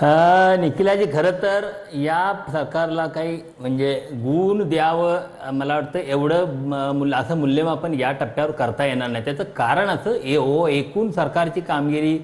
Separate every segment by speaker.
Speaker 1: निखिलाजी, खरं तर या सरकारला काही म्हणजे गुण द्यावं मला वाटतं एवढं असं मूल्यमापन या टप्प्यावर करता येणार नाही. त्याचं कारण असं एकूण सरकारची कामगिरी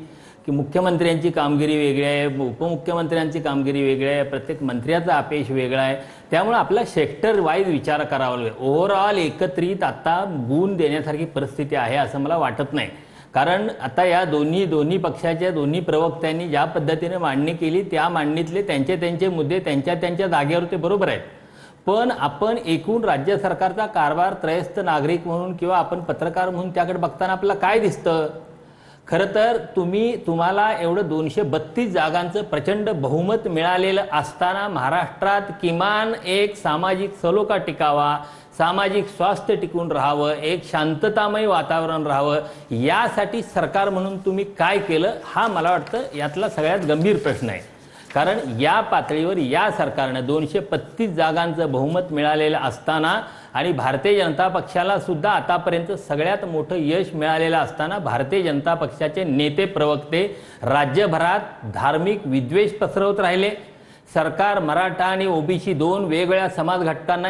Speaker 1: की मुख्यमंत्र्यांची कामगिरी वेगळी आहे, उपमुख्यमंत्र्यांची कामगिरी वेगळी आहे, प्रत्येक मंत्र्याचा अपयश वेगळा आहे. त्यामुळे आपला सेक्टर वाईज विचार करावा लागेल. ओव्हरऑल एकत्रित आता गुण देण्यासारखी परिस्थिती आहे असं मला वाटत नाही. कारण आता या दोन्ही पक्षाच्या दोन्ही प्रवक्त्यांनी ज्या पद्धतीने मांडणी केली त्या मांडणीतले त्यांचे मुद्दे त्यांच्या जागेवर ते बरोबर आहेत. पण आपण एकूण राज्य सरकारचा कारभार त्रयस्थ नागरिक म्हणून किंवा आपण पत्रकार म्हणून त्याकडे बघताना आपल्याला काय दिसतं? खरं तर तुम्हाला एवढं 232 जागांचं प्रचंड बहुमत मिळालेलं असताना महाराष्ट्रात किमान एक सामाजिक सलोखा टिकावा, सामाजिक स्वास्थ्य टिकून राहावं, एक शांततामय वातावरण राहावं, यासाठी सरकार म्हणून तुम्ही काय केलं हा मला वाटतं यातला सगळ्यात गंभीर प्रश्न आहे. कारण या पातळीवर या सरकारनं 235 जागांचं बहुमत मिळालेलं असताना आणि भारतीय जनता पक्षाला सुद्धा आतापर्यंत सगळ्यात मोठं यश मिळालेलं असताना भारतीय जनता पक्षाचे नेते प्रवक्ते राज्यभरात धार्मिक विद्वेष पसरवत राहिले. सरकार मराठा आणि ओबीसी दोन वेगवेगळ्या समाज घटकांना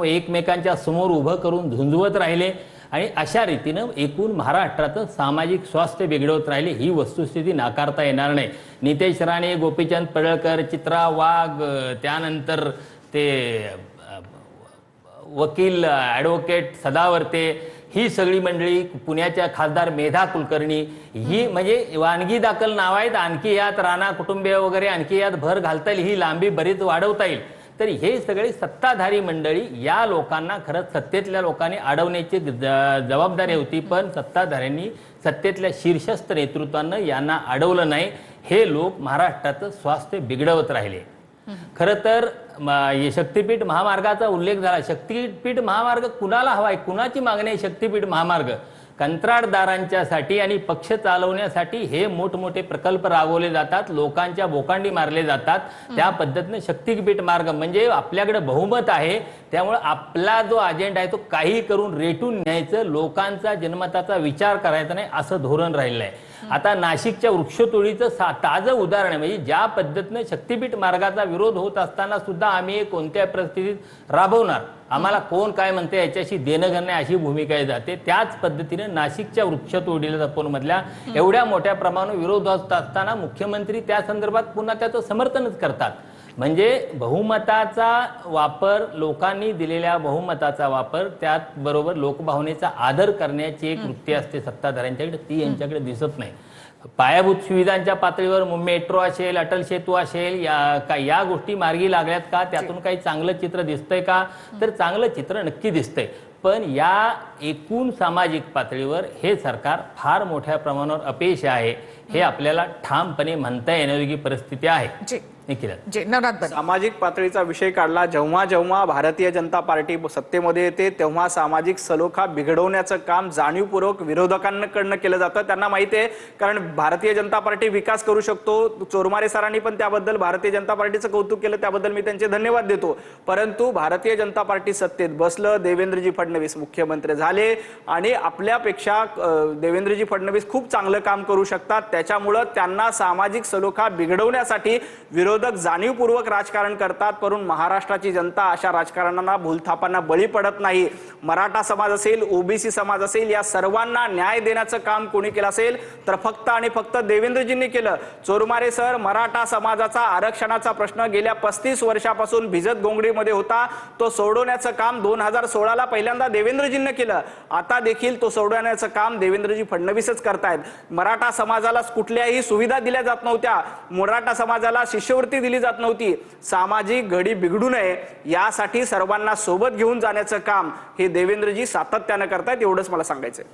Speaker 1: एकमेकांच्या समोर उभं करून झुंजवत राहिले आणि अशा रीतीनं एकूण महाराष्ट्राचं सामाजिक स्वास्थ्य बिघडवत राहिले. ही वस्तुस्थिती नाकारता येणार नाही. नितेश राणे, गोपीचंद पडळकर, चित्रा वाघ, त्यानंतर ते वकील ॲडव्होकेट सदावर्ते, ही सगळी मंडळी, पुण्याच्या खासदार मेधा कुलकर्णी, ही म्हणजे वानगी दाखल नाव आहेत. आणखी यात राणा कुटुंबीय वगैरे आणखी यात भर घालता येईल, ही लांबी बरीच वाढवता येईल. तर हे सगळे सत्ताधारी मंडळी या लोकांना खरंच सत्तेतल्या लोकांनी अडवण्याची जबाबदारी होती, पण सत्ताधाऱ्यांनी सत्तेतल्या शीर्षस्थ नेतृत्वानं यांना अडवलं नाही. हे लोक महाराष्ट्राचं स्वास्थ्य बिघडवत राहिले. खरं तर शक्तीपीठ महामार्गाचा उल्लेख झाला. शक्तीपीठ महामार्ग कुणाला हवाय, कुणाची मागणी आहे? शक्तीपीठ महामार्ग कंत्राटदारांच्यासाठी आणि पक्ष चालवण्यासाठी हे मोठमोठे प्रकल्प राबवले जातात, लोकांच्या बोकांडी मारले जातात. त्या पद्धतीने शक्तीपीठ मार्ग म्हणजे आपल्याकडे बहुमत आहे, त्यामुळे आपला जो अजेंडा आहे तो काही करून रेटून न्यायचं, लोकांचा जनमताचा विचार करायचा नाही असं धोरण राहिलं आहे. आता नाशिकच्या वृक्षतोडीचं ताजं उदाहरण आहे. म्हणजे ज्या पद्धतीने शक्तीपीठ मार्गाचा विरोध होत असताना सुद्धा आम्ही कोणत्या परिस्थितीत राबवणार, आम्हाला कोण काय म्हणते याच्याशी देणं घेणं अशी भूमिका जाते. त्याच पद्धतीने नाशिकच्या वृक्षतोडीला जपूनमधल्या एवढ्या मोठ्या प्रमाणावर विरोध होत असताना मुख्यमंत्री त्या संदर्भात पुन्हा त्याचं समर्थनच करतात. म्हणजे बहुमताचा वापर, लोकांनी दिलेल्या बहुमताचा वापर, त्याचबरोबर लोकभावनेचा आदर करण्याची एक वृत्ती असते सत्ताधाऱ्यांच्याकडे, ती यांच्याकडे दिसत नाही. पायाभूत सुविधांच्या पातळीवर मेट्रो असेल, अटल सेतू असेल, या गोष्टी मार्गी लागल्यात का? त्यातून काही चांगलं चित्र दिसतंय का? तर चांगलं चित्र नक्की दिसतंय. पण या एकूण सामाजिक पातळीवर हे सरकार फार मोठ्या प्रमाणावर अपयश आहे, हे आपल्याला ठामपणे म्हणता येण्यायोग्य परिस्थिती आहे.
Speaker 2: सामाजिक पातळीचा विषय काढला. जेव्हा जेव्हा भारतीय जनता पार्टी सत्तेमध्ये येते तेव्हा सामाजिक सलोखा बिघडवण्याचं काम जाणीवपूर्वक विरोधकांकडनं केलं जातं. त्यांना माहिती आहे, कारण भारतीय जनता पार्टी विकास करू शकतो. चोरमारे सरांनी पण त्याबद्दल भारतीय जनता पार्टीचं कौतुक केलं, त्याबद्दल मी त्यांचे धन्यवाद देतो. परंतु भारतीय जनता पार्टी सत्तेत बसलं, देवेंद्रजी फडणवीस मुख्यमंत्री झाले आणि आपल्यापेक्षा देवेंद्रजी फडणवीस खूप चांगलं काम करू शकतात. त्याच्यामुळं त्यांना सामाजिक सलोखा बिघडवण्यासाठी विरोधक जाणीवपूर्वक राजकारण करतात. परंतु महाराष्ट्राची जनता अशा राजकारणांना, भूलथापांना बळी पडत नाही. मराठा समाज असेल, ओबीसी समाज असेल, या सर्वांना न्याय देण्याचं काम कोणी केलं असेल तर फक्त आणि फक्त देवेंद्रजींनी केलं. चोरमारे सर, मराठा समाजाचा आरक्षणाचा प्रश्न गेल्या 35 वर्षापासून भिजत गोंगडीमध्ये होता, तो सोडवण्याचं काम 2016ला पहिल्यांदा देवेंद्रजींनी केलं. आता देखील तो सोडवण्याचं काम देवेंद्रजी फडणवीसच करतायत. मराठा समाजाला कुठल्याही सुविधा दिल्या जात नव्हत्या, मराठा समाजाला शिष्यवृत्ती दिली जात नव्हती. सामाजिक घडी बिघडू नये यासाठी सर्वांना सोबत घेऊन जाण्याचं काम हे देवेंद्रजी सातत्यानं करतायत. एवढंच मला सांगायचंय.